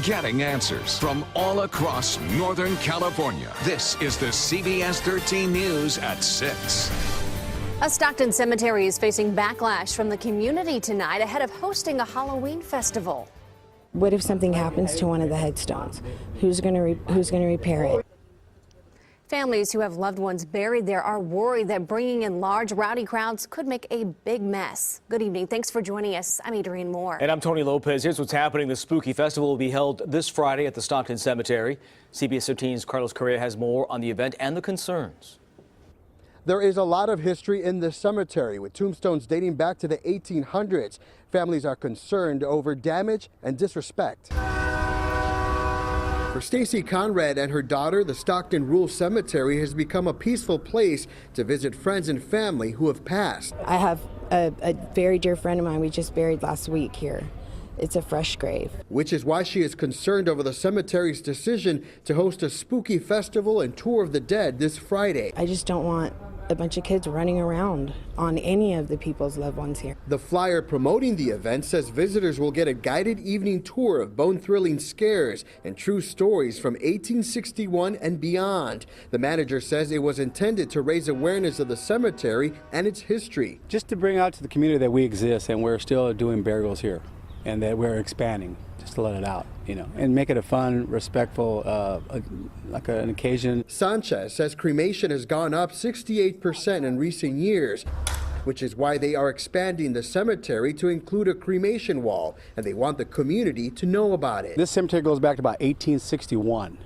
getting answers from all across Northern California. This is the CBS 13 News at 6. A Stockton cemetery is facing backlash from the community tonight ahead of hosting a Halloween festival. What if something happens to one of the headstones? Who's going to repair it? Families who have loved ones buried there are worried that bringing in large, rowdy crowds could make a big mess. Good evening. Thanks for joining us. I'm Adrienne Moore. And I'm Tony Lopez. Here's what's happening. The Spooky Festival will be held this Friday at the Stockton Cemetery. CBS 13's Carlos Correa has more on the event and the concerns. There is a lot of history in this cemetery, with tombstones dating back to the 1800s. Families are concerned over damage and disrespect. For Stacy Conrad and her daughter, the Stockton Rural Cemetery has become a peaceful place to visit friends and family who have passed. I have a very dear friend of mine we just buried last week here. It's a fresh grave. Which is why she is concerned over the cemetery's decision to host a spooky festival and tour of the dead this Friday. I just don't want a bunch of kids running around on any of the people's loved ones here. The flyer promoting the event says visitors will get a guided evening tour of bone-thrilling scares and true stories from 1861 and beyond. The manager says it was intended to raise awareness of the cemetery and its history. Just to bring out to the community that we exist and we're still doing burials here and that we're expanding, just to let it out, and make it a fun, respectful, like an occasion. Sanchez says cremation has gone up 68% in recent years, which is why they are expanding the cemetery to include a cremation wall, and they want the community to know about it. This cemetery goes back to about 1861,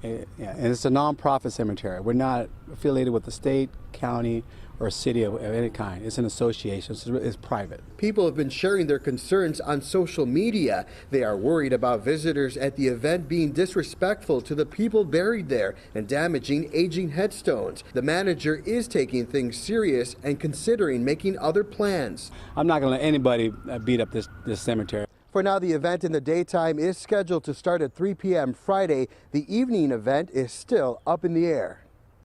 and it's a non-profit cemetery. We're not affiliated with the state, county, or city of any kind. It's an association, so it's private. People have been sharing their concerns on social media. They are worried about visitors at the event being disrespectful to the people buried there and damaging aging headstones. The manager is taking things serious and considering making other plans. I'm not going to let anybody beat up this cemetery. For now, the event in the daytime is scheduled to start at 3 p.m. Friday. The evening event is still up in the air.